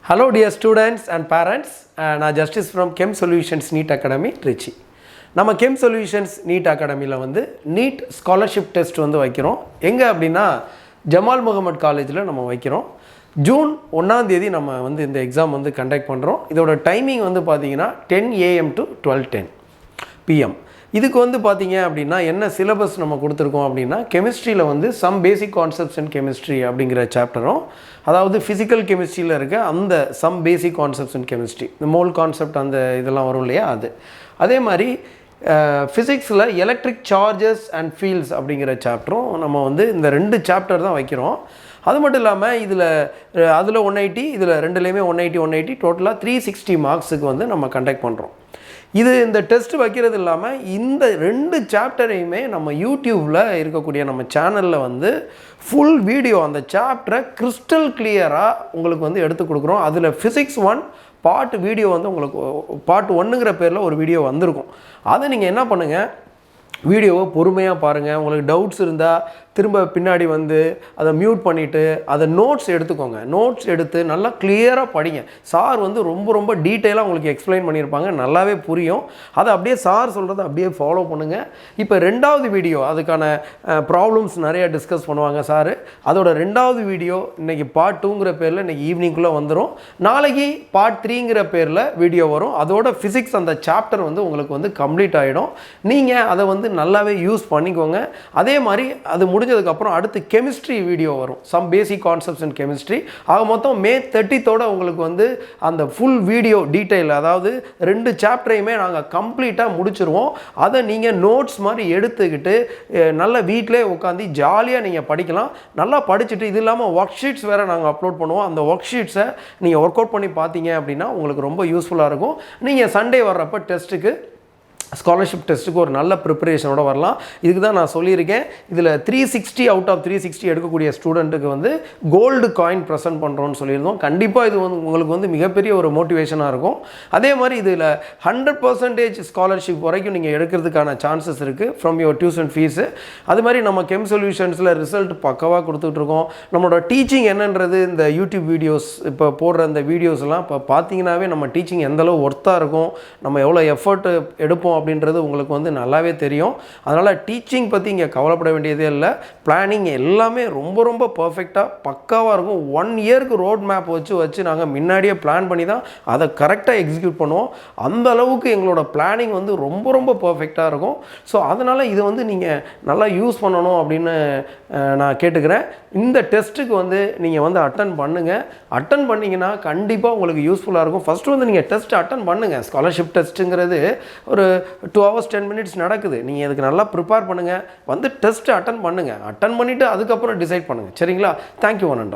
Hello dear students and parents, நான் Justice from chem solutions NEET academy Trichy. நம்ம chem solutions NEET அகாடமியில் வந்து NEET scholarship test வந்து வைக்கிறோம். எங்கே அப்படின்னா ஜமால் முகமது காலேஜில் நம்ம வைக்கிறோம். ஜூன் 1ஆம் தேதி நம்ம வந்து இந்த எக்ஸாம் வந்து கண்டக்ட் பண்ணுறோம். இதோட டைமிங் வந்து பார்த்தீங்கன்னா 10 AM to 12:10 PM. இதுக்கு வந்து பார்த்தீங்க அப்படின்னா என்ன சிலபஸ் நம்ம கொடுத்துருக்கோம் அப்படின்னா கெமிஸ்ட்ரியில் வந்து some basic concepts in chemistry அப்படிங்கிற சாப்டரும், அதாவது ஃபிசிக்கல் கெமிஸ்ட்ரியில் இருக்க அந்த some basic concepts in chemistry, இந்த மோல் கான்செப்ட் அந்த இதெல்லாம் வரும் இல்லையா அது. அதே மாதிரி ஃபிசிக்ஸில் எலக்ட்ரிக் சார்ஜஸ் அண்ட் ஃபீல்ட்ஸ் அப்படிங்கிற சாப்டரும் நம்ம வந்து இந்த 2 சாப்டர் தான் வைக்கிறோம். அது மட்டும் இல்லாமல் அதில் 180, இதில் ரெண்டுலேயுமே 180 டோட்டலாக 360 மார்க்ஸுக்கு வந்து நம்ம கண்டக்ட் பண்ணுறோம். இந்த டெஸ்ட் வைக்கிறது இல்லாமல் இந்த 2 சாப்டரையுமே நம்ம யூடியூப்பில் இருக்கக்கூடிய நம்ம சேனலில் வந்து ஃபுல் வீடியோ அந்த சாப்டரை கிறிஸ்டல் கிளியராக உங்களுக்கு வந்து எடுத்து கொடுக்குறோம். அதில் ஃபிசிக்ஸ் 1 பார்ட் வீடியோ வந்து உங்களுக்கு பார்ட் 1ங்கிற பேரில் ஒரு வீடியோ வந்திருக்கும். அதை நீங்கள் என்ன பண்ணுங்கள், வீடியோவை பொறுமையாக பாருங்கள். உங்களுக்கு டவுட்ஸ் இருந்தால் திரும்ப பின்னாடி வந்து அதை மியூட் பண்ணிவிட்டு அதை நோட்ஸ் எடுத்துக்கோங்க. நோட்ஸ் எடுத்து நல்லா கிளியராக படிங்க. சார் வந்து ரொம்ப டீட்டெயிலாக உங்களுக்கு எக்ஸ்பிளைன் பண்ணியிருப்பாங்க, நல்லாவே புரியும். அதை அப்படியே சார் சொல்கிறத அப்படியே ஃபாலோ பண்ணுங்கள். இப்போ 2வது வீடியோ அதுக்கான ப்ராப்ளம்ஸ் நிறைய டிஸ்கஸ் பண்ணுவாங்க சார். அதோட 2வது வீடியோ இன்றைக்கி பார்ட் 2ங்கிற பேரில் இன்றைக்கி ஈவினிங்குள்ளே வந்துடும். நாளைக்கு பார்ட் 3ங்கிற பேரில் வீடியோ வரும். அதோட ஃபிசிக்ஸ் அந்த சாப்டர் வந்து உங்களுக்கு வந்து கம்ப்ளீட் ஆகிடும். நீங்கள் அதை வந்து நல்லாவே யூஸ் பண்ணிக்கோங்க. அதே மாதிரி அது முடிஞ்சதுக்கப்புறம் அடுத்து கெமிஸ்ட்ரி வீடியோ வரும், some basic concepts in chemistry. ஆக மொத்தம் May 30 உங்களுக்கு வந்து அந்த ஃபுல் வீடியோ டீட்டெயில், அதாவது 2 சாப்டரையுமே நாங்கள் கம்ப்ளீட்டாக முடிச்சிருவோம். அதை நீங்கள் நோட்ஸ் மாதிரி எடுத்துக்கிட்டு நல்லா வீட்டிலே உட்காந்து ஜாலியாக நீங்கள் படிக்கலாம். நல்லா படிச்சுட்டு இது இல்லாமல் ஒர்க் ஷீட்ஸ் வேறு நாங்கள் அப்லோட் பண்ணுவோம். அந்த ஒர்க் ஷீட்ஸை நீங்கள் ஒர்க் அவுட் பண்ணி பார்த்தீங்க அப்படின்னா உங்களுக்கு ரொம்ப யூஸ்ஃபுல்லாக இருக்கும். நீங்கள் சண்டே வர்றப்போ டெஸ்ட்டுக்கு, ஸ்காலர்ஷிப் டெஸ்ட்டுக்கு ஒரு நல்ல ப்ரிப்பரேஷனோட வரலாம். இதுக்கு தான் நான் சொல்லியிருக்கேன். இதில் 360 அவுட் ஆஃப் 360 எடுக்கக்கூடிய ஸ்டூடெண்ட்டுக்கு வந்து கோல்டு காயின் ப்ரெசென்ட் பண்ணுறோன்னு சொல்லியிருந்தோம். கண்டிப்பாக இது வந்து உங்களுக்கு வந்து மிகப்பெரிய ஒரு மோட்டிவேஷனாக இருக்கும். அதே மாதிரி இதில் 100% ஸ்காலர்ஷிப் வரைக்கும் நீங்கள் எடுக்கிறதுக்கான சான்சஸ் இருக்குது ஃப்ரம் யுவர் டியூஷன் ஃபீஸு. அது மாதிரி நம்ம கெம் சொல்யூஷன்ஸில் ரிசல்ட் பக்கவாக கொடுத்துட்ருக்கோம். நம்மளோட டீச்சிங் என்னன்றது இந்த யூடியூப் வீடியோஸ் இப்போ போடுற அந்த வீடியோஸ்லாம் இப்போ பார்த்தீங்கன்னாவே நம்ம டீச்சிங் எந்தளவு ஒர்த்தாக இருக்கும், நம்ம எவ்வளோ எஃபர்ட் எடுப்போம் அப்படின்றது உங்களுக்கு வந்து நல்லாவே தெரியும். அதனால் டீச்சிங் பற்றி இங்கே கவலைப்பட வேண்டியதே இல்லை. பிளானிங் எல்லாமே ரொம்ப பர்ஃபெக்டாக பக்காவாக இருக்கும். 1 இயருக்கு ரோட் மேப் வச்சு நாங்கள் முன்னாடியே பிளான் பண்ணி தான் அதை கரெக்டாக எக்ஸிக்யூட் பண்ணுவோம். அந்த அளவுக்கு எங்களோட பிளானிங் வந்து ரொம்ப பர்ஃபெக்டாக இருக்கும். ஸோ அதனால் இதை வந்து நீங்கள் நல்லா யூஸ் பண்ணணும் அப்படின்னு நான் கேட்டுக்கிறேன். இந்த டெஸ்ட்டுக்கு வந்து நீங்கள் வந்து அட்டன் பண்ணுங்கள். அட்டன் பண்ணிங்கன்னா கண்டிப்பாக உங்களுக்கு யூஸ்ஃபுல்லாக இருக்கும். ஃபஸ்ட்டு வந்து நீங்கள் டெஸ்ட் அட்டன் பண்ணுங்கள். ஸ்காலர்ஷிப் டெஸ்ட்டுங்கிறது ஒரு 2 hours 10 minutes நடக்குது. நீங்கள் இதுக்கு நல்லா ப்ரிப்பேர் பண்ணுங்கள். வந்து டெஸ்ட்டு அட்டன் பண்ணுங்கள். அட்டன் பண்ணிவிட்டு அதுக்கப்புறம் டிசைட் பண்ணுங்கள். சரிங்களா? Thank you one and all.